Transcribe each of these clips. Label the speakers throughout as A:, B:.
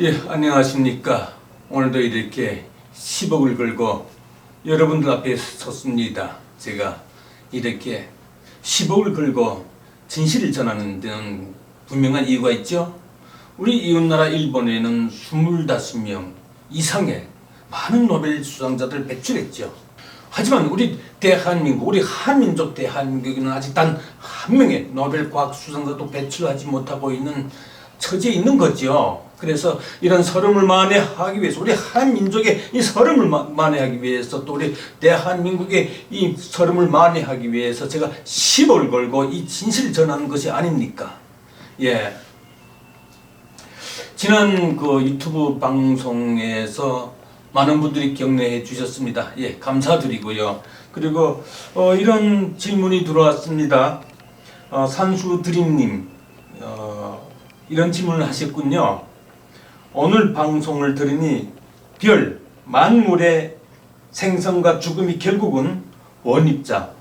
A: 예, 안녕하십니까. 오늘도 이렇게 10억을 걸고 여러분들 앞에 섰습니다. 제가 이렇게 10억을 걸고 진실을 전하는 데는 분명한 이유가 있죠. 우리 이웃나라 일본에는 25명 이상의 많은 노벨 수상자들을 배출했죠. 하지만 우리 대한민국, 우리 한민족 대한민국에는 아직 단 한 명의 노벨 과학 수상자도 배출하지 못하고 있는 처지에 있는 거죠. 그래서 이런 서름을 만회하기 위해서, 우리 한민족의 이 서름을 만회하기 위해서, 또 우리 대한민국의 이 서름을 만회하기 위해서 제가 10억을 걸고 이 진실을 전하는 것이 아닙니까? 예. 지난 그 유튜브 방송에서 많은 분들이 격려해 주셨습니다. 예, 감사드리고요. 그리고 이런 질문이 들어왔습니다. 산수드림님, 이런 질문을 하셨군요. 오늘 방송을 들으니 별, 만물의 생성과 죽음이 결국은 원입자,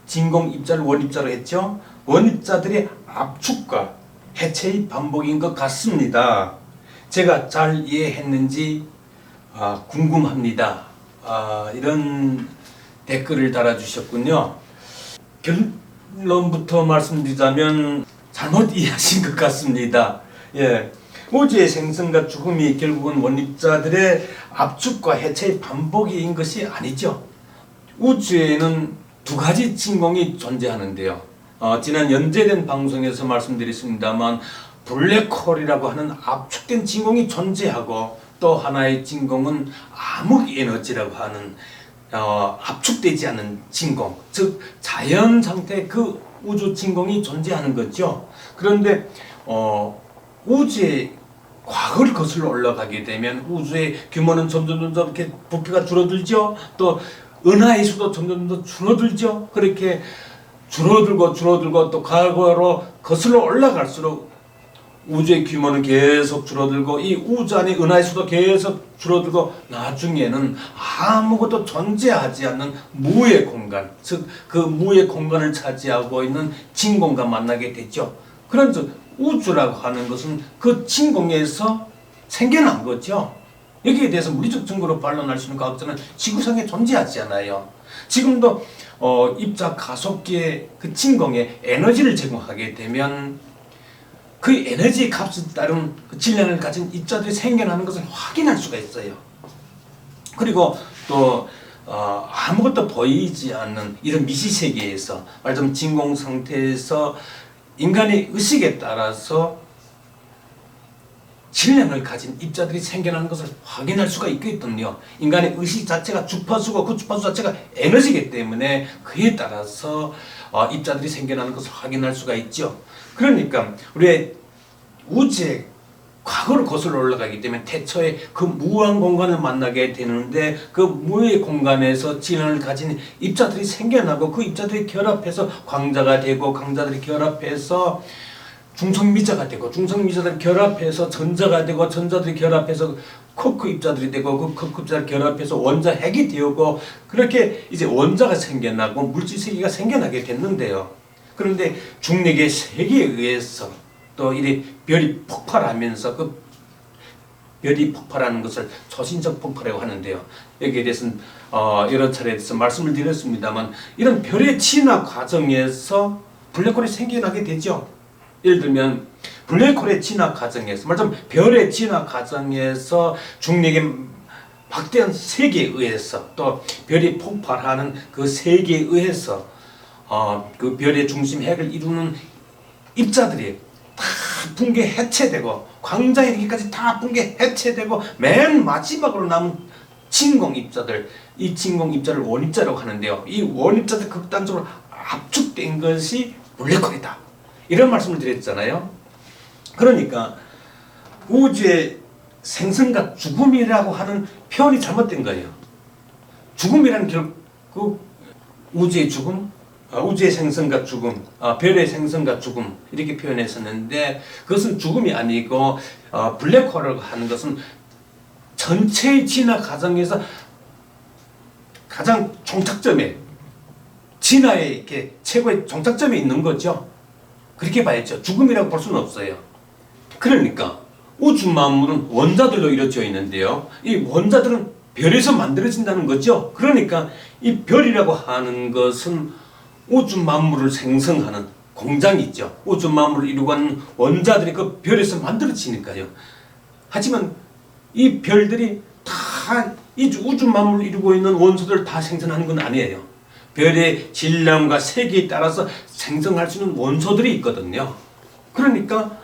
A: 진공입자를 원입자로 했죠. 원입자들의 압축과 해체의 반복인 것 같습니다. 제가 잘 이해했는지 궁금합니다. 이런 댓글을 달아주셨군요. 결론부터 말씀드리자면 잘못 이해하신 것 같습니다. 예. 우주의 생성과 죽음이 결국은 원입자들의 압축과 해체의 반복인 것이 아니죠. 우주에는 두 가지 진공이 존재하는데요. 지난 연재된 방송에서 말씀드렸습니다만 블랙홀이라고 하는 압축된 진공이 존재하고, 또 하나의 진공은 암흑 에너지라고 하는 압축되지 않은 진공, 즉 자연 상태의 그 우주 진공이 존재하는 거죠. 그런데 우주의 과거를 거슬러 올라가게 되면 우주의 규모는 점점 이렇게 부피가 줄어들죠. 또 은하의 수도 점점 줄어들죠. 그렇게 줄어들고 또 과거로 거슬러 올라갈수록 우주의 규모는 계속 줄어들고, 이 우주 안에 은하의 수도 계속 줄어들고, 나중에는 아무것도 존재하지 않는 무의 공간, 즉 그 무의 공간을 차지하고 있는 진공과 만나게 되죠. 그런즉 우주라고 하는 것은 그 진공에서 생겨난 거죠. 여기에 대해서 물리적 증거로 반론할 수 있는 과학자는 지구상에 존재하지 않아요. 지금도 입자 가속기의 그 진공에 에너지를 제공하게 되면 그 에너지의 값에 따른 그 질량을 가진 입자들이 생겨나는 것을 확인할 수가 있어요. 그리고 또 아무것도 보이지 않는 이런 미시세계에서, 말하자면 진공 상태에서 인간의 의식에 따라서 질량을 가진 입자들이 생겨나는 것을 확인할 수가 있거든요. 인간의 의식 자체가 주파수고, 그 주파수 자체가 에너지이기 때문에 그에 따라서 입자들이 생겨나는 것을 확인할 수가 있죠. 그러니까 우리의 우주의 과거를 거슬러 올라가기 때문에 태초에 그 무한 공간을 만나게 되는데, 그 무의 공간에서 질량을 가진 입자들이 생겨나고, 그 입자들이 결합해서 광자가 되고, 광자들이 결합해서 중성미자가 되고, 중성미자들이 결합해서 전자가 되고, 전자들이 결합해서 쿼크 입자들이 되고, 그 쿼크 입자들이 결합해서 원자 핵이 되고, 그렇게 이제 원자가 생겨나고 물질 세계가 생겨나게 됐는데요. 그런데 중력의 세계에 의해서 또 이 별이 폭발하면서, 그 별이 폭발하는 것을 초신적 폭발이라고 하는데요. 여기에 대해서는 여러 차례에서 말씀을 드렸습니다만, 이런 별의 진화 과정에서 블랙홀이 생겨나게 되죠. 예를 들면 블랙홀의 진화 과정에서, 말하자면 별의 진화 과정에서 중력의 막대한 세계에 의해서, 또 별이 폭발하는 그 세계에 의해서 그 별의 중심 핵을 이루는 입자들이 다 붕괴 해체되고, 광자 이르기까지 다 붕괴 해체되고, 맨 마지막으로 남은 진공 입자들, 이 진공 입자를 원입자라고 하는데요. 이 원입자들 극단적으로 압축된 것이 블랙홀이다, 이런 말씀을 드렸잖아요. 그러니까 우주의 생성과 죽음이라고 하는 표현이 잘못된 거예요. 죽음이라는 결국 우주의 죽음, 우주의 생성과 죽음, 별의 생성과 죽음, 이렇게 표현했었는데, 그것은 죽음이 아니고 블랙홀이라고 하는 것은 전체의 진화 과정에서 가장 종착점에, 진화의 이렇게 최고의 종착점에 있는 거죠. 그렇게 봐야죠. 죽음이라고 볼 수는 없어요. 그러니까 우주 만물은 원자들로 이루어져 있는데요. 이 원자들은 별에서 만들어진다는 거죠. 그러니까 이 별이라고 하는 것은 우주 만물을 생성하는 공장이 있죠. 우주 만물을 이루고 하는 원자들이 그 별에서 만들어지니까요. 하지만 이 별들이 다 이 우주 만물을 이루고 있는 원소들을 다 생성하는 건 아니에요. 별의 질량과 세기에 따라서 생성할 수 있는 원소들이 있거든요. 그러니까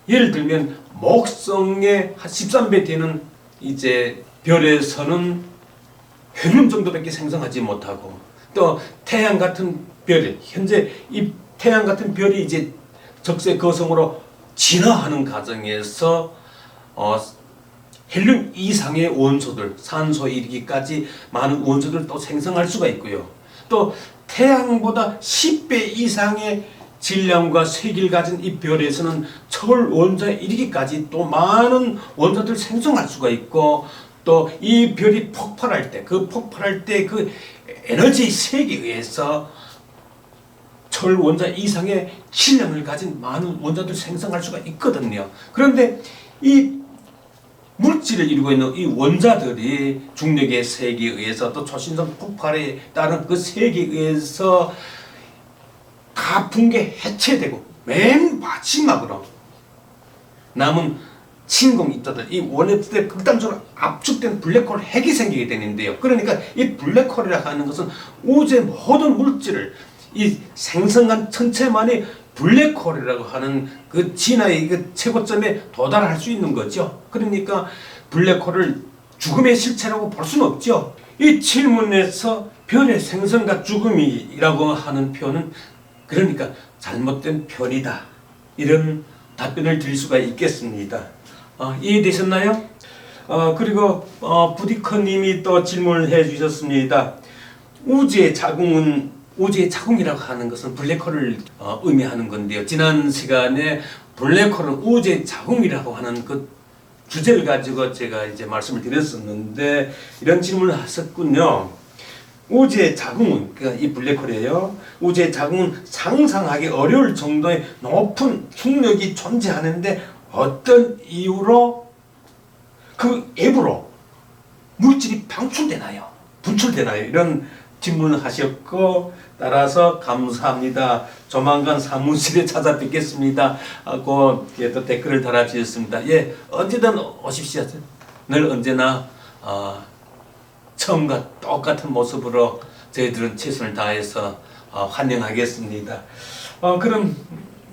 A: 예를 들면 목성의 한 13배 되는 이제 별에서는 헬륨 정도밖에 생성하지 못하고, 또 태양 같은 별, 현재 이 태양 같은 별이 이제 적세 거성으로 진화하는 과정에서 헬륨 이상의 원소들, 산소에 이르기까지 많은 원소들을 또 생성할 수가 있고요. 또 태양보다 10배 이상의 질량과 세기를 가진 이 별에서는 철 원자에 이르기까지 또 많은 원자들을 생성할 수가 있고, 또 이 별이 폭발할 때 그 에너지 세기에 의해서 철 원자 이상의 질량을 가진 많은 원자들을 생성할 수가 있거든요. 그런데 이 물질을 이루고 있는 이 원자들이 중력의 세기에 의해서 또 초신성 폭발에 따른 그 세기에 의해서 다 붕괴 해체되고 맨 마지막으로 남은 진공 입자들, 이 원자들의 극단적으로 압축된 블랙홀 핵이 생기게 되는데요. 그러니까 이 블랙홀이라 하는 것은 우주의 모든 물질을 이 생성한 천체만이 블랙홀이라고 하는 그 진화의 그 최고점에 도달할 수 있는 거죠. 그러니까 블랙홀을 죽음의 실체라고 볼 수는 없죠. 이 질문에서 별의 생성과 죽음이라고 하는 표현은 그러니까 잘못된 표현이다, 이런 답변을 드릴 수가 있겠습니다. 이해되셨나요? 그리고 부디커님이 또 질문을 해주셨습니다. 우주의 자궁이라고 하는 것은 블랙홀을 의미하는 건데요. 지난 시간에 블랙홀은 우주의 자궁이라고 하는 그 주제를 가지고 제가 이제 말씀을 드렸었는데 이런 질문을 하셨군요. 우주의 자궁은, 그러니까 이 블랙홀이에요. 우주의 자궁은 상상하기 어려울 정도의 높은 중력이 존재하는데 어떤 이유로 그 앱으로 물질이 방출되나요? 분출되나요? 이런 질문을 하셨고, 따라서 감사합니다. 조만간 사무실에 찾아뵙겠습니다 하고 또 댓글을 달아주셨습니다. 예, 언제든 오십시오. 늘 언제나 처음과 똑같은 모습으로 저희들은 최선을 다해서 환영하겠습니다. 그럼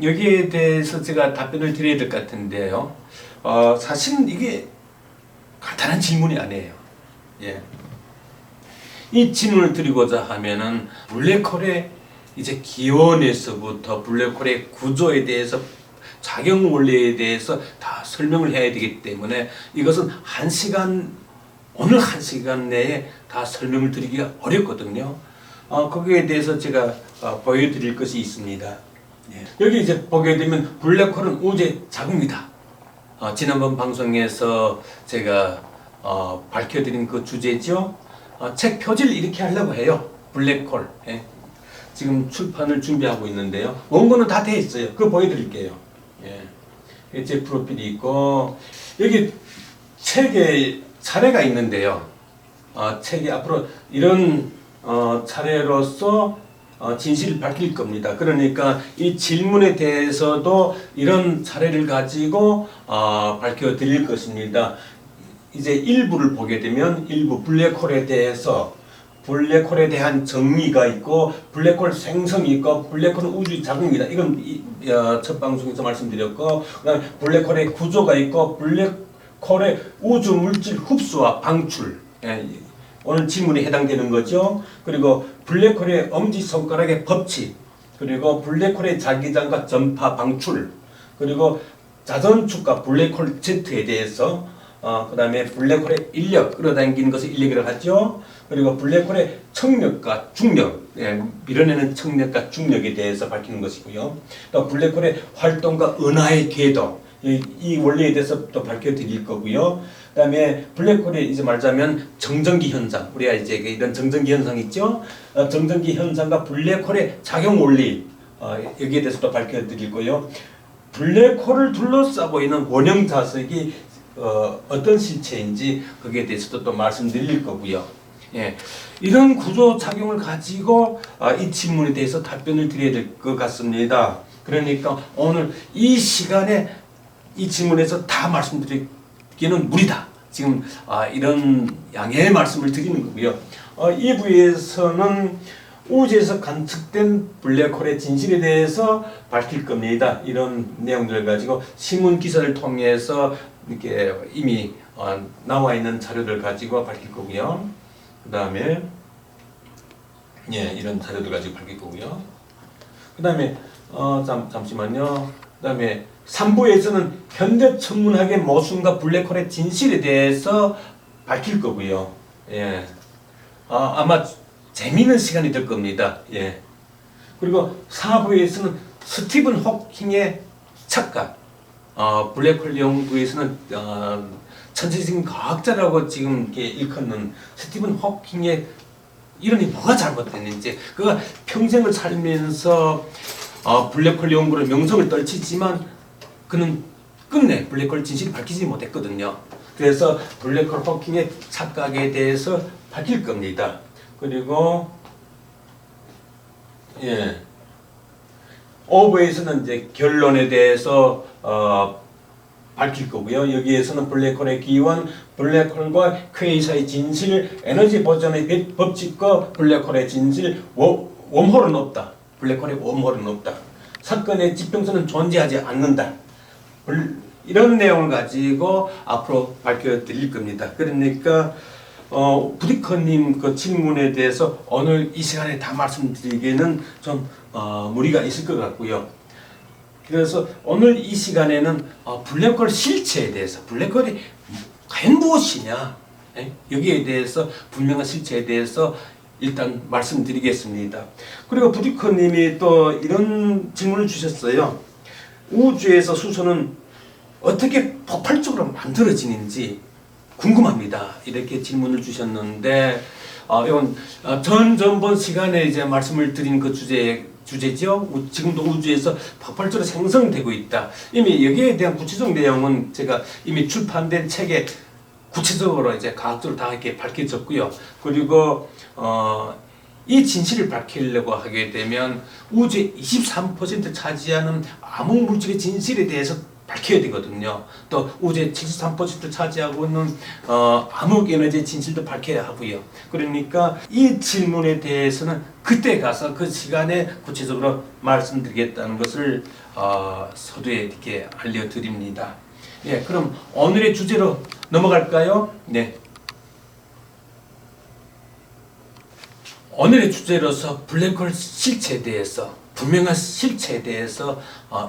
A: 여기에 대해서 제가 답변을 드려야 될 것 같은데요. 사실은 이게 간단한 질문이 아니에요. 예. 이 질문을 드리고자 하면은 블랙홀의 이제 기원에서부터 블랙홀의 구조에 대해서, 작용 원리에 대해서 다 설명을 해야 되기 때문에 이것은 오늘 한 시간 내에 다 설명을 드리기가 어렵거든요. 거기에 대해서 제가 보여드릴 것이 있습니다. 예. 여기 이제 보게 되면 블랙홀은 우주의 자궁이다. 지난번 방송에서 제가 밝혀드린 그 주제죠. 책 표지를 이렇게 하려고 해요. 블랙홀. 예. 지금 출판을 준비하고 있는데요. 원고는 다 돼 있어요. 그거 보여드릴게요. 예. 제 프로필이 있고, 여기 책에 차례가 있는데요. 책이 앞으로 이런 차례로서 진실을 밝힐 겁니다. 그러니까 이 질문에 대해서도 이런 차례를 가지고 밝혀드릴 것입니다. 이제 1부를 보게 되면 일부 블랙홀에 블랙홀에 대한 정의가 있고, 블랙홀 생성이 있고, 블랙홀은 우주의 자궁이다. 이건 첫 방송에서 말씀드렸고, 그다음에 블랙홀의 구조가 있고, 블랙홀의 우주 물질 흡수와 방출, 오늘 질문에 해당되는 거죠. 그리고 블랙홀의 엄지손가락의 법칙, 그리고 블랙홀의 자기장과 전파 방출, 그리고 자전축과 블랙홀 Z에 대해서, 그 다음에 블랙홀의 인력, 끌어당기는 것을 인력이라고 하죠. 그리고 블랙홀의 청력과 중력, 밀어내는 청력과 중력에 대해서 밝히는 것이고요. 또 블랙홀의 활동과 은하의 궤도, 이 원리에 대해서 또 밝혀드릴 거고요. 그 다음에 블랙홀이 이제 말하자면 정전기 현상, 우리가 이제 이런 정전기 현상 있죠. 정전기 현상과 블랙홀의 작용 원리, 여기에 대해서 또 밝혀드릴 거고요. 블랙홀을 둘러싸고 있는 원형 자석이 어떤 실체인지 거기에 대해서도 또 말씀드릴 거고요. 예, 이런 구조 작용을 가지고 이 질문에 대해서 답변을 드려야 될 것 같습니다. 그러니까 오늘 이 시간에 이 질문에서 다 말씀드리기는 무리다. 지금 이런 양해의 말씀을 드리는 거고요. 2부에서는 우주에서 관측된 블랙홀의 진실에 대해서 밝힐 겁니다. 이런 내용들을 가지고 신문 기사를 통해서 이렇게 이미 나와 있는 자료들 가지고 밝힐 거고요. 그 다음에 이런 자료들 가지고 밝힐 거고요. 그 다음에 잠시만요. 그 다음에 3부에서는 현대 천문학의 모순과 블랙홀의 진실에 대해서 밝힐 거고요. 예. 아마 재미있는 시간이 될 겁니다. 예. 그리고 4부에서는 스티븐 호킹의 착각, 블랙홀 연구에서는 천재적인 과학자라고 지금 이렇게 일컫는 스티븐 호킹의 이론이 뭐가 잘못됐는지, 그가 평생을 살면서 블랙홀 연구를 명성을 떨치지만 그는 끝내 블랙홀 진실을 밝히지 못했거든요. 그래서 블랙홀 호킹의 착각에 대해서 밝힐 겁니다. 그리고 5부에서는 이제 결론에 대해서 밝힐 거고요. 여기에서는 블랙홀의 기원, 블랙홀과 퀘이사의 진실, 에너지 보존의 법칙과 블랙홀의 진실, 웜홀은 없다. 블랙홀의 웜홀은 없다. 사건의 지평선은 존재하지 않는다. 이런 내용을 가지고 앞으로 밝혀드릴 겁니다. 그러니까 부디커님 그 질문에 대해서 오늘 이 시간에 다 말씀드리기에는 좀 무리가 있을 것 같고요. 그래서 오늘 이 시간에는 블랙홀 실체에 대해서, 블랙홀이 과연 무엇이냐, 여기에 대해서 분명한 실체에 대해서 일단 말씀드리겠습니다. 그리고 부디커님이 또 이런 질문을 주셨어요. 우주에서 수소는 어떻게 폭발적으로 만들어지는지 궁금합니다. 이렇게 질문을 주셨는데, 이건 전번 시간에 이제 말씀을 드린 그 주제죠. 지금도 우주에서 폭발적으로 생성되고 있다. 이미 여기에 대한 구체적 내용은 제가 이미 출판된 책에 구체적으로 이제 과학적으로 다 이렇게 밝혀졌고요. 그리고 이 진실을 밝히려고 하게 되면 우주의 23% 차지하는 암흑 물질의 진실에 대해서 밝혀야 되거든요. 또 우주의 73% 차지하고 있는 암흑 에너지의 진실도 밝혀야 하고요. 그러니까 이 질문에 대해서는 그때 가서 그 시간에 구체적으로 말씀드리겠다는 것을 서두에 이렇게 알려드립니다. 예, 그럼 오늘의 주제로 넘어갈까요? 네. 오늘의 주제로서 블랙홀 실체에 대해서, 분명한 실체에 대해서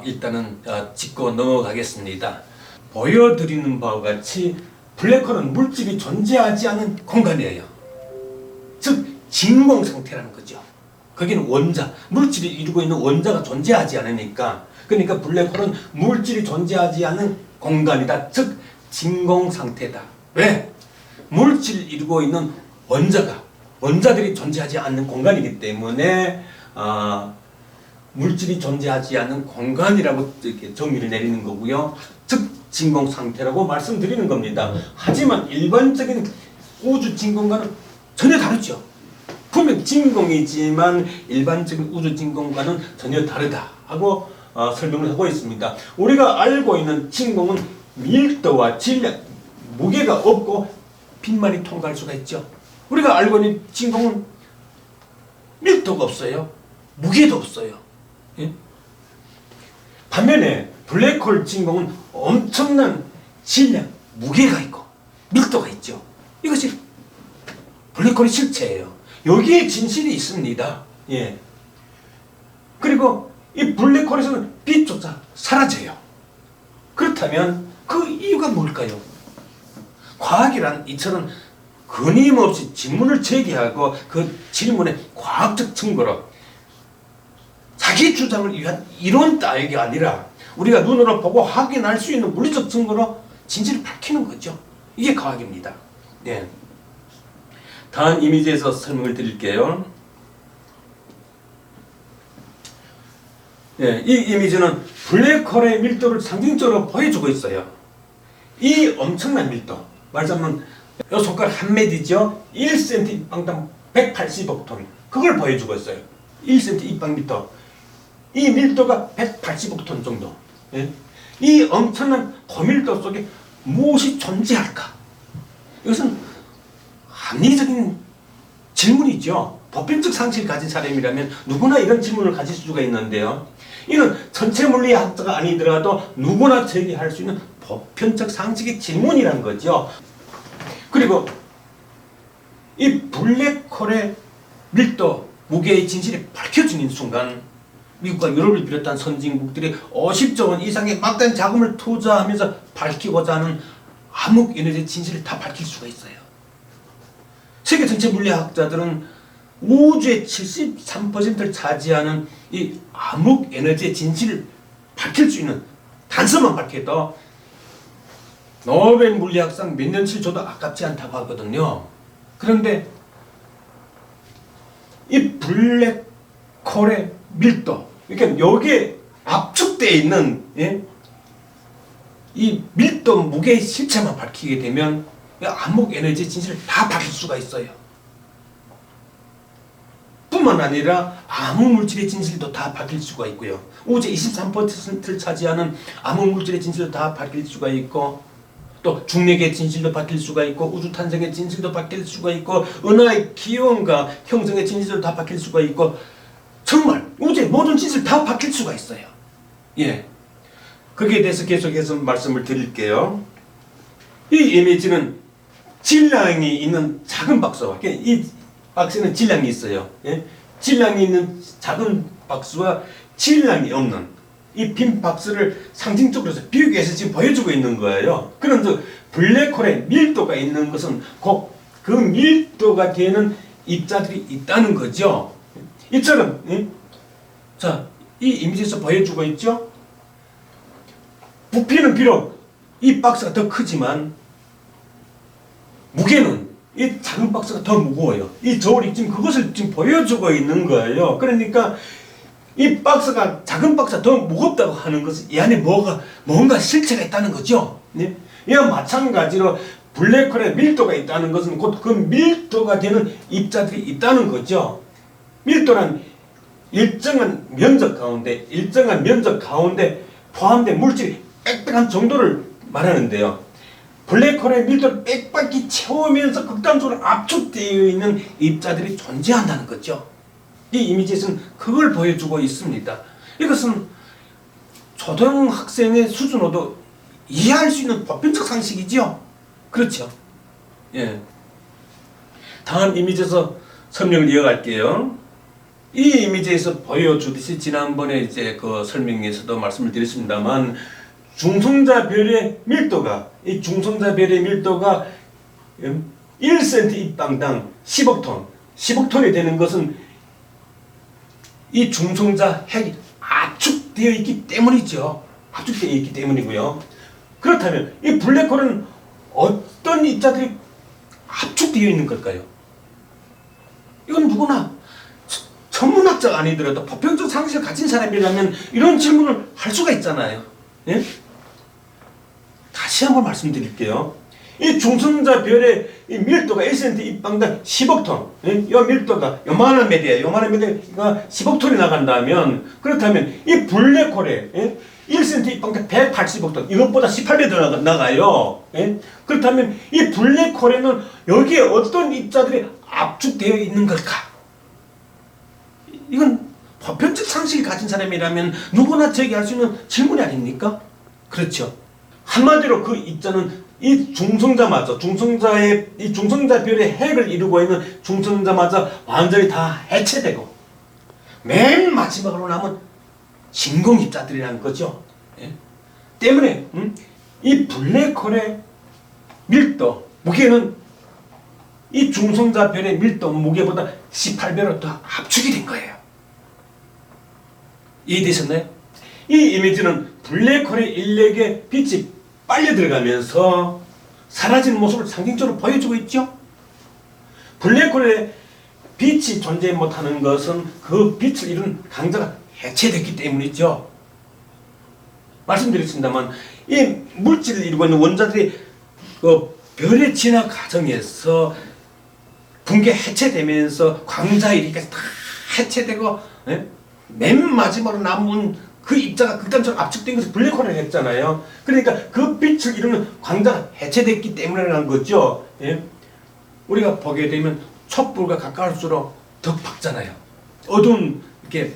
A: 일단은 짚고 넘어가겠습니다. 보여드리는 바와 같이 블랙홀은 물질이 존재하지 않는 공간이에요. 즉 진공 상태라는 거죠. 거기는 원자, 물질이 이루고 있는 원자가 존재하지 않으니까, 그러니까 블랙홀은 물질이 존재하지 않는 공간이다. 즉 진공 상태다. 왜? 물질을 이루고 있는 원자들이 존재하지 않는 공간이기 때문에 물질이 존재하지 않는 공간이라고 이렇게 정의를 내리는 거고요. 즉 진공 상태라고 말씀드리는 겁니다. 하지만 일반적인 우주 진공과는 전혀 다르죠. 분명 진공이지만 일반적인 우주 진공과는 전혀 다르다 하고 설명을 하고 있습니다. 우리가 알고 있는 진공은 밀도와 질량, 무게가 없고 빈말이 통과할 수가 있죠. 우리가 알고 있는 진공은 밀도가 없어요. 무게도 없어요. 예? 반면에 블랙홀 진공은 엄청난 질량, 무게가 있고 밀도가 있죠. 이것이 블랙홀의 실체예요. 여기에 진실이 있습니다. 예. 그리고 이 블랙홀에서는 빛조차 사라져요. 그렇다면 그 이유가 뭘까요? 과학이란 이처럼 끊임없이 질문을 제기하고 그 질문에 과학적 증거로 자기 주장을 위한 이론 따위가 아니라 우리가 눈으로 보고 확인할 수 있는 물리적 증거로 진실을 밝히는 거죠. 이게 과학입니다. 네. 다음 이미지에서 설명을 드릴게요. 예, 이 이미지는 블랙홀의 밀도를 상징적으로 보여주고 있어요. 이 엄청난 밀도, 말하자면 이 손가락 한 매디죠. 1cm 입방당 180억 톤, 그걸 보여주고 있어요. 1cm 입방미터, 이 밀도가 180억 톤 정도. 예? 이 엄청난 고밀도 속에 무엇이 존재할까? 이것은 합리적인 질문이죠. 보편적 상식을 가진 사람이라면 누구나 이런 질문을 가질 수가 있는데요. 이는 전체 물리학자가 아니더라도 누구나 제기할 수 있는 보편적 상식의 질문이라는 거죠. 그리고 이 블랙홀의 밀도, 무게의 진실이 밝혀지는 순간 미국과 유럽을 비롯한 선진국들이 50조 원 이상의 막대한 자금을 투자하면서 밝히고자 하는 암흑 에너지의 진실을 다 밝힐 수가 있어요. 세계 전체 물리학자들은 우주의 73%를 차지하는 이 암흑 에너지의 진실을 밝힐 수 있는, 단서만 밝혀도 노벨 물리학상 몇 년치 줘도 아깝지 않다고 하거든요. 그런데 이 블랙홀의 밀도, 그러니까 여기에 압축되어 있는, 예? 이 밀도 무게의 실체만 밝히게 되면 암흑 에너지 진실을 다 밝힐 수가 있어요. 뿐만 아니라 암흑 물질의 진실도 다 밝힐 수가 있고요. 우주의 23%를 차지하는 암흑 물질의 진실도 다 밝힐 수가 있고, 또 중력의 진실도 밝힐 수가 있고, 우주 탄생의 진실도 밝힐 수가 있고, 은하의 기원과 형성의 진실도 다 밝힐 수가 있고, 정말 우주의 모든 진실을 다 밝힐 수가 있어요. 예, 거기에 대해서 계속해서 말씀을 드릴게요. 이 이미지는 질량이 있는 작은 박스와, 이 박스에는 질량이 있어요. 예? 질량이 있는 작은 박스와 질량이 없는 이 빈 박스를 상징적으로 비교해서 지금 보여주고 있는 거예요. 그런 블랙홀의 밀도가 있는 것은 곧 그 밀도가 되는 입자들이 있다는 거죠. 이처럼, 자, 이 이미지에서 보여주고 있죠. 부피는 비록 이 박스가 더 크지만 무게는 이 작은 박스가 더 무거워요. 이 저울이 지금 그것을 지금 보여주고 있는 거예요. 그러니까 이 박스가, 작은 박스가 더 무겁다고 하는 것은 이 안에 뭔가 실체가 있다는 거죠. 네? 이와 마찬가지로 블랙홀의 밀도가 있다는 것은 곧 그 밀도가 되는 입자들이 있다는 거죠. 밀도란 일정한 면적 가운데 포함된 물질이 빽빽한 정도를 말하는데요. 블랙홀의 밀도를 빽빽히 채우면서 극단적으로 압축되어 있는 입자들이 존재한다는 거죠. 이 이미지에서는 그걸 보여주고 있습니다. 이것은 초등학생의 수준으로도 이해할 수 있는 보편적 상식이죠. 그렇죠. 예. 다음 이미지에서 설명을 이어갈게요. 이 이미지에서 보여주듯이 지난번에 이제 그 설명에서도 말씀을 드렸습니다만, 중성자별의 밀도가, 이 중성자별의 밀도가 1cm 입방당 10억 톤, 10억 톤이 되는 것은 이 중성자 핵이 압축되어 있기 때문이죠. 압축되어 있기 때문이고요. 그렇다면 이 블랙홀은 어떤 입자들이 압축되어 있는 걸까요? 이건 누구나 천문학자가 아니더라도 보편적 상식을 가진 사람이라면 이런 질문을 할 수가 있잖아요. 예? 다시 한번 말씀드릴게요. 이 중성자별의 이 밀도가 1cm 입방당 10억 톤, 이 밀도가 요만한 메디야, 요만한 메디가 10억 톤이 나간다면, 그렇다면 이 블랙홀에 1cm 입방당 180억 톤, 이것보다 18배 나가요. 그렇다면 이 블랙홀에는 여기에 어떤 입자들이 압축되어 있는 걸까? 이건 보편적 상식을 가진 사람이라면 누구나 제기할 수 있는 질문이 아닙니까? 그렇죠. 한마디로 그 입자는 이 중성자별의 핵을 이루고 있는 중성자마저 완전히 다 해체되고 맨 마지막으로 남은 진공 입자들이라는 거죠. 예? 때문에 이 블랙홀의 밀도, 무게는 이 중성자별의 밀도, 무게보다 18배로 더 압축이 된 거예요. 이해되셨나요? 이 이미지는 블랙홀의 인력에 빛이 빨려 들어가면서 사라지는 모습을 상징적으로 보여주고 있죠. 블랙홀에 빛이 존재 못하는 것은 그 빛을 이루는 강자가 해체됐기 때문이죠. 말씀드렸습니다만 이 물질을 이루고 있는 원자들이 그 별의 진화 과정에서 붕괴 해체되면서 광자일이까지 다 해체되고, 예? 맨 마지막으로 남은 그 입자가 극단적으로 압축된 것을 블랙홀을 했잖아요. 그러니까 그 빛을 이루는 광자가 해체됐기 때문이라는 거죠. 예? 우리가 보게 되면 촛불과 가까울수록 더 밝잖아요. 어두운 이렇게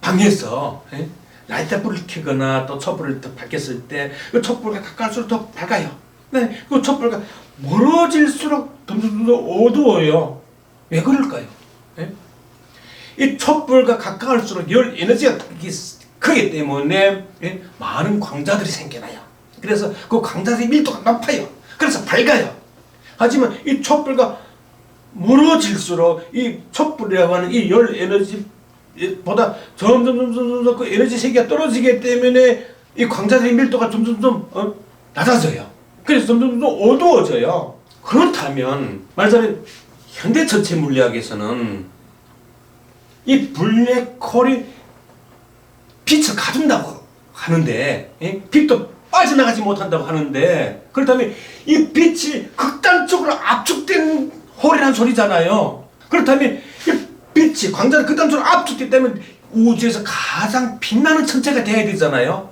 A: 방에서, 예? 라이터불을 켜거나 또 촛불을 더 밝혔을 때 그 촛불과 가까울수록 더 밝아요. 네, 그 촛불과 멀어질수록 점점 어두워요. 왜 그럴까요? 예? 이 촛불과 가까울수록 열 에너지가 크기 때문에, 예? 많은 광자들이 생겨나요. 그래서 그 광자들의 밀도가 높아요. 그래서 밝아요. 하지만 이 촛불과 멀어질수록 이 촛불이라고 하는 이 열 에너지보다 점점 그 에너지 세기가 떨어지기 때문에 이 광자들의 밀도가 점점 낮아져요. 그래서 점점 어두워져요. 그렇다면 말하자면 현대 전체 물리학에서는 이 블랙홀이 빛을 가둔다고 하는데, 예? 빛도 빠져나가지 못한다고 하는데, 그렇다면 이 빛이 극단적으로 압축된 홀이라는 소리잖아요. 그렇다면 이 빛이 광자를 극단적으로 압축됐기 때문에 우주에서 가장 빛나는 천체가 돼야 되잖아요.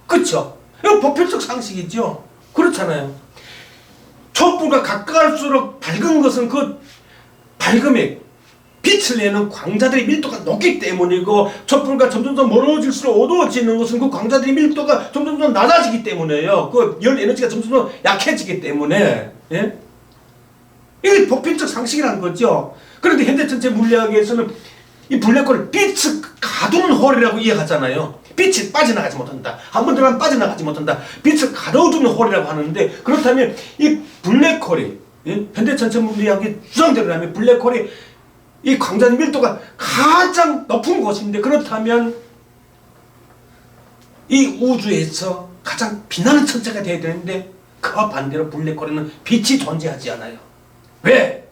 A: 그렇죠? 이건 보편적 상식이죠. 그렇잖아요. 촛불과 가까울수록 밝은 것은 그 밝음에 빛을 내는 광자들의 밀도가 높기 때문이고, 촛불과 점점 더 멀어질수록 어두워지는 것은 그 광자들의 밀도가 점점 더 낮아지기 때문에요. 그 열 에너지가 점점 더 약해지기 때문에, 예? 이게 보편적 상식이라는 거죠. 그런데 현대 전체 물리학에서는 이 블랙홀을 빛을 가두는 홀이라고 이해하잖아요. 빛이 빠져나가지 못한다. 한 번 들어가면 빠져나가지 못한다. 빛을 가둬두는 홀이라고 하는데, 그렇다면 이 블랙홀이, 예? 현대 전체 물리학의 주장대로라면 블랙홀이 이 광자의 밀도가 가장 높은 곳인데, 그렇다면 이 우주에서 가장 빛나는 천체가 되어야 되는데, 그와 반대로 블랙홀에는 빛이 존재하지 않아요. 왜?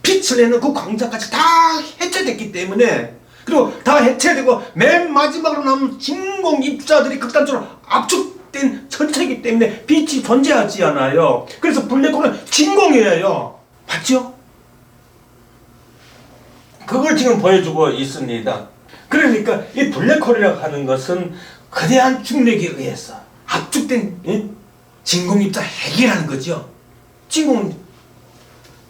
A: 빛을 내는 그 광자까지 다 해체됐기 때문에, 그리고 다 해체되고 맨 마지막으로 남은 진공 입자들이 극단적으로 압축된 천체이기 때문에 빛이 존재하지 않아요. 그래서 블랙홀은 진공이에요. 맞죠? 그걸 지금 보여주고 있습니다. 그러니까 이 블랙홀이라고 하는 것은 거대한 중력에 의해서 압축된, 예? 진공 입자 핵이라는 거죠. 진공은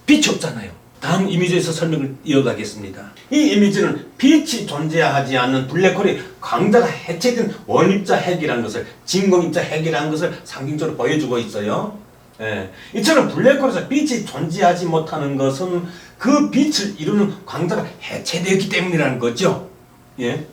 A: 빛이 없잖아요. 다음 이미지에서 설명을 이어가겠습니다. 이 이미지는 빛이 존재하지 않는 블랙홀이 광자가 해체된 원입자 핵이라는 것을, 진공입자 핵이라는 것을 상징적으로 보여주고 있어요. 예. 이처럼 블랙홀에서 빛이 존재하지 못하는 것은 그 빛을 이루는 광자가 해체되었기 때문이라는 거죠. 예.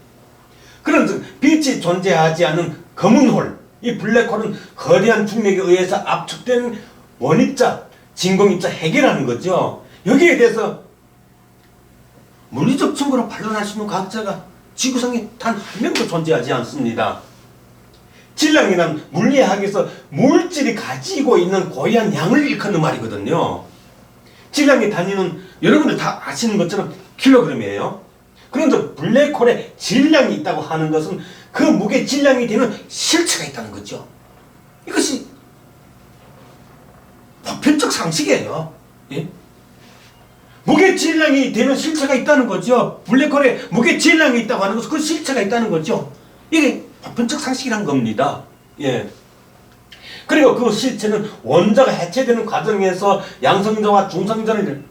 A: 그런 빛이 존재하지 않는 검은 홀, 이 블랙홀은 거대한 중력에 의해서 압축된 원입자, 진공입자 핵이라는 거죠. 여기에 대해서 물리적 증거로 반론할 수 있는 과학자가 지구상에 단 한 명도 존재하지 않습니다. 질량이란 물리학에서 물질이 가지고 있는 고유한 양을 일컫는 말이거든요. 질량의 단위는 여러분들 다 아시는 것처럼 킬로그램이에요. 그런데 블랙홀에 질량이 있다고 하는 것은 그 무게 질량이 되는 실체가 있다는 거죠. 이것이 보편적 상식이에요. 예? 무게 질량이 되는 실체가 있다는 거죠. 블랙홀에 무게 질량이 있다고 하는 것은 그 실체가 있다는 거죠. 이게 보편적 상식이란 겁니다. 예. 그리고 그 실체는 원자가 해체되는 과정에서 양성자와 중성자를,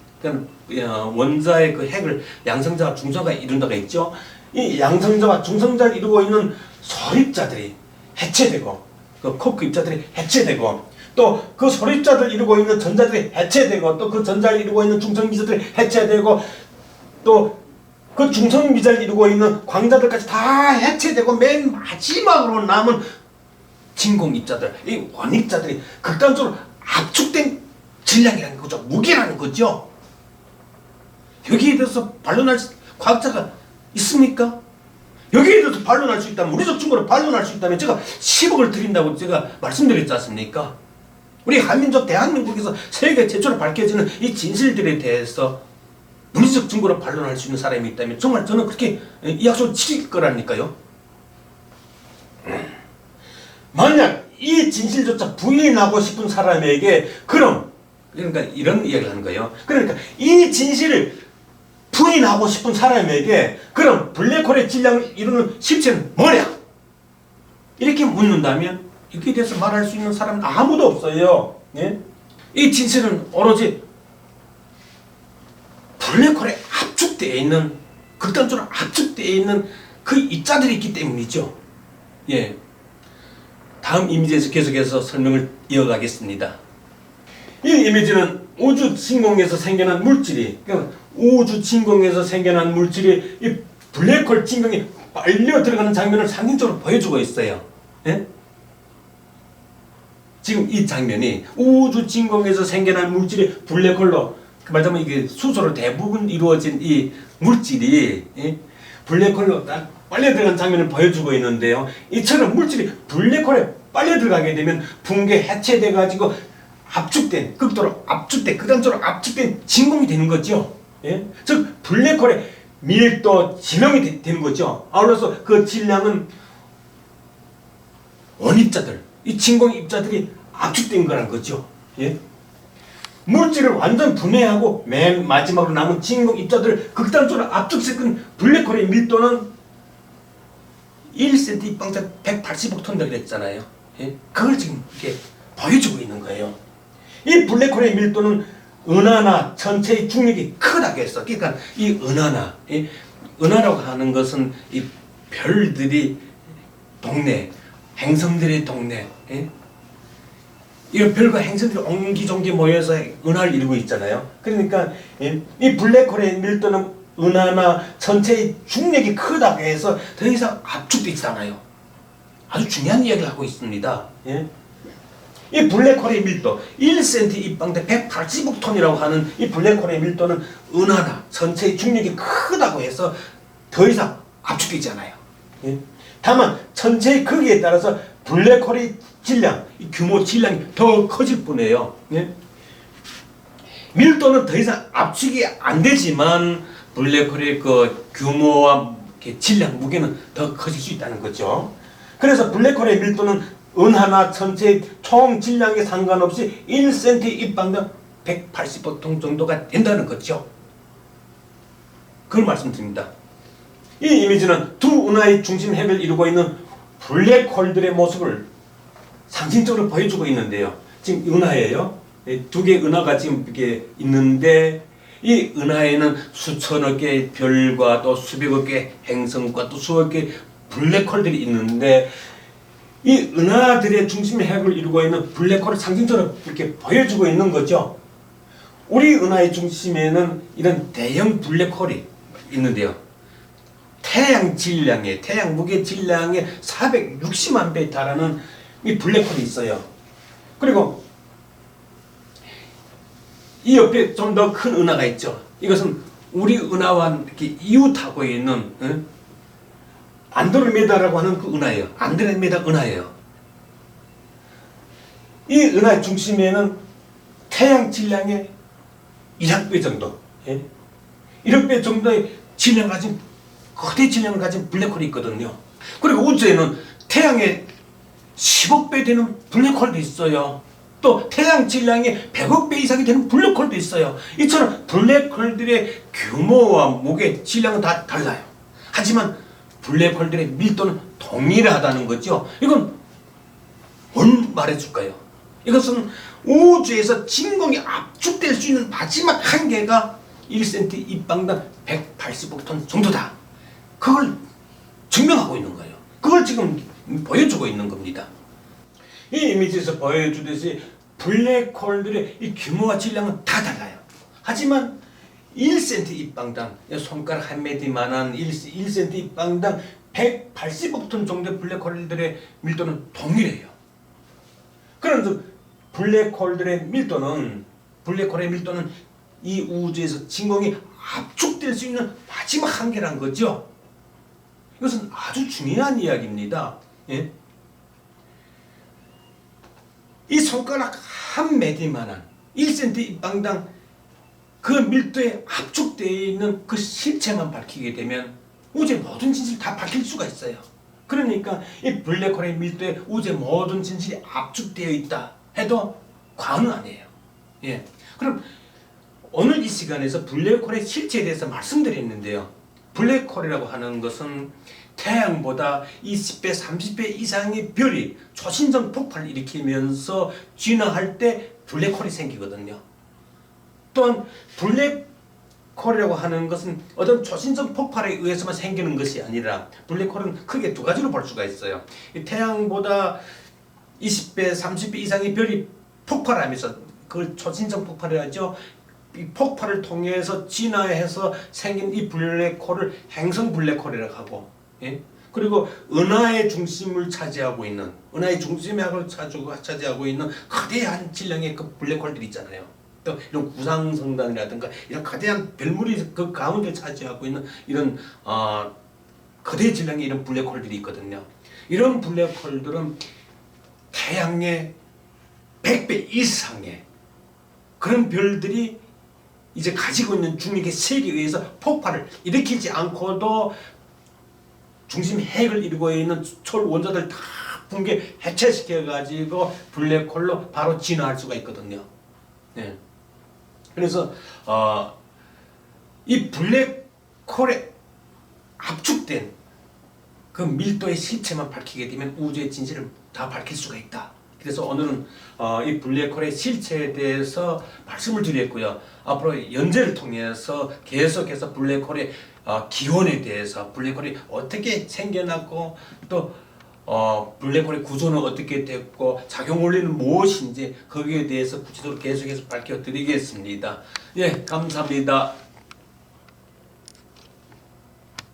A: 원자의 그 핵을 양성자와 중성자가 이룬다가 있죠. 이 양성자와 중성자를 이루고 있는 소립자들이 해체되고, 그 코크 입자들이 해체되고, 또 그 소립자들 이루고 있는 전자들이 해체되고, 또 그 전자를 이루고 있는 중성미자들이 해체되고, 또 그 중성미자를 이루고 있는 광자들까지 다 해체되고, 맨 마지막으로 남은 진공입자들, 이 원입자들이 극단적으로 압축된 질량이라는 거죠. 무게라는 거죠. 여기에 대해서 반론할 과학자가 있습니까? 여기에 대해서 반론할 수 있다면, 물리적 증거로 반론할 수 있다면 제가 10억을 드린다고 제가 말씀드렸지 않습니까? 우리 한민족 대한민국에서 세계 최초로 밝혀지는 이 진실들에 대해서 물리적 증거로 반론할 수 있는 사람이 있다면 정말 저는 그렇게 이 약속을 지킬 거라니까요. 만약 이 진실조차 부인하고 싶은 사람에게 그럼 그러니까 이런 이야기를 하는 거예요. 그러니까 이 진실을 부인하고 싶은 사람에게 그럼 블랙홀의 질량을 이루는 실체는 뭐냐? 이렇게 묻는다면 이렇게 대해서 말할 수 있는 사람은 아무도 없어요. 예? 이 진실은 오로지 블랙홀에 압축되어 있는 극단적으로 압축되어 있는 그 입자들이 있기 때문이죠. 예. 다음 이미지에서 계속해서 설명을 이어가겠습니다. 이 이미지는 우주 진공에서 생겨난 물질이 그러니까 우주 진공에서 생겨난 물질이 이 블랙홀 진공에 빨려 들어가는 장면을 상징적으로 보여주고 있어요. 예? 지금 이 장면이 우주 진공에서 생겨난 물질이 블랙홀로 말하자면 이게 수소로 대부분 이루어진 이 물질이 예? 블랙홀로 딱 빨려 들어가는 장면을 보여주고 있는데요. 이처럼 물질이 블랙홀에 빨려 들어가게 되면 붕괴 해체돼 가지고 압축된 극도로 압축된 극단적으로 압축된 진공이 되는 거죠. 예? 즉 블랙홀의 밀도 질량이 되는 거죠. 아울러서 그 질량은 원입자들 이 진공 입자들이 압축된 거란 거죠. 예? 물질을 완전 분해하고 맨 마지막으로 남은 진공 입자들을 극단적으로 압축시킨 블랙홀의 밀도는 1cm 입방자 180억 톤이라고 그랬잖아요. 예? 그걸 지금 이렇게 보여주고 있는 거예요. 이 블랙홀의 밀도는 은하나 전체의 중력이 크다고 했어. 그러니까 이 은하나, 예? 은하라고 하는 것은 이 별들이 동네, 행성들의 동네, 예? 이 별과 행성들이 옹기종기 모여서 은하를 이루고 있잖아요. 그러니까 예? 이 블랙홀의 밀도는 은하나 전체의 중력이 크다고 해서 더 이상 압축되지 않아요. 아주 중요한 이야기를 하고 있습니다. 예? 이 블랙홀의 밀도 1cm 입방대 180억 톤이라고 하는 이 블랙홀의 밀도는 은하나 전체의 중력이 크다고 해서 더 이상 압축되지 않아요. 예? 다만 전체의 크기에 따라서 블랙홀의 질량, 이 규모 질량이 더 커질 뿐이에요. 예? 밀도는 더 이상 압축이 안 되지만 블랙홀의 그 규모와 질량, 무게는 더 커질 수 있다는 거죠. 그래서 블랙홀의 밀도는 은하나 전체의 총 질량에 상관없이 1cm 입방당 180톤 정도가 된다는 거죠. 그걸 말씀드립니다. 이 이미지는 두 은하의 중심 핵을 이루고 있는 블랙홀들의 모습을 상징적으로 보여주고 있는데요. 지금 은하예요. 두 개의 은하가 지금 이렇게 있는데 이 은하에는 수천억 개의 별과 또 수백억 개의 행성과 또 수억 개의 블랙홀들이 있는데 이 은하들의 중심 핵을 이루고 있는 블랙홀을 상징적으로 이렇게 보여주고 있는 거죠. 우리 은하의 중심에는 이런 대형 블랙홀이 있는데요. 태양 질량의 태양 무게 질량의 460만 배에 달하는 이 블랙홀이 있어요. 그리고 이 옆에 좀 더 큰 은하가 있죠. 이것은 우리 은하와 이렇게 이웃하고 있는 안드로메다라고 하는 그 은하예요. 안드로메다 은하예요. 이 은하의 중심에는 태양 질량의 1억 배 정도, 1억 배 정도의 질량을 가진 거대 질량을 가진 블랙홀이 있거든요. 그리고 우주에는 태양의 10억 배 되는 블랙홀도 있어요. 또 태양 질량의 100억 배 이상이 되는 블랙홀도 있어요. 이처럼 블랙홀들의 규모와 무게, 질량은 다 달라요. 하지만 블랙홀들의 밀도는 동일하다는 거죠. 이건 뭘 말해줄까요? 이것은 우주에서 진공이 압축될 수 있는 마지막 한계가 1cm 입방당 180억 톤 정도다. 그걸 증명하고 있는 거예요. 그걸 지금 보여주고 있는 겁니다. 이 이미지에서 보여주듯이 블랙홀들의 이 규모와 질량은 다 달라요. 하지만 1cm 입방당 손가락 한 마디만한 1cm 입방당 180억 톤 정도의 블랙홀들의 밀도는 동일해요. 그런즉 블랙홀의 밀도는 이 우주에서 진공이 압축될 수 있는 마지막 한계란 거죠. 이것은 아주 중요한 이야기입니다. 예? 이 손가락 한 마디만한 1cm 입방당 그 밀도에 압축되어 있는 그 실체만 밝히게 되면 우주의 모든 진실이 다 밝힐 수가 있어요. 그러니까 이 블랙홀의 밀도에 우주의 모든 진실이 압축되어 있다 해도 과언은 아니에요. 예. 그럼 오늘 이 시간에서 블랙홀의 실체에 대해서 말씀드렸는데요. 블랙홀이라고 하는 것은 태양보다 20배, 30배 이상의 별이 초신성 폭발을 일으키면서 진화할 때 블랙홀이 생기거든요. 또한 블랙홀이라고 하는 것은 어떤 초신성 폭발에 의해서만 생기는 것이 아니라 블랙홀은 크게 두 가지로 볼 수가 있어요. 태양보다 20배, 30배 이상의 별이 폭발하면서 그걸 초신성 폭발이라죠. 이 폭발을 통해서 진화해서 생긴 이 블랙홀을 행성 블랙홀이라고 하고, 예? 그리고 은하의 중심을 차지하고 있는, 은하의 중심학을 차지하고 있는 거대한 질량의 그 블랙홀들이 있잖아요. 또 이런 구상성단이라든가 이런 거대한 별물이 그 가운데 차지하고 있는 이런 거대 질량의 이런 블랙홀들이 있거든요. 이런 블랙홀들은 태양의 100배 이상의 그런 별들이 이제 가지고 있는 중력의 세계에 의해서 폭발을 일으키지 않고도 중심 핵을 이루고 있는 철 원자들 다 붕괴 해체시켜 가지고 블랙홀로 바로 진화할 수가 있거든요. 네. 그래서 이 블랙홀에 압축된 그 밀도의 실체만 밝히게 되면 우주의 진실을 다 밝힐 수가 있다. 그래서 오늘은 이 블랙홀의 실체에 대해서 말씀을 드렸고요. 앞으로 연재를 통해서 계속해서 블랙홀의 기원에 대해서, 블랙홀이 어떻게 생겨났고 또 블랙홀의 구조는 어떻게 됐고 작용 원리는 무엇인지 거기에 대해서 구체적으로 계속해서 밝혀드리겠습니다. 예, 감사합니다.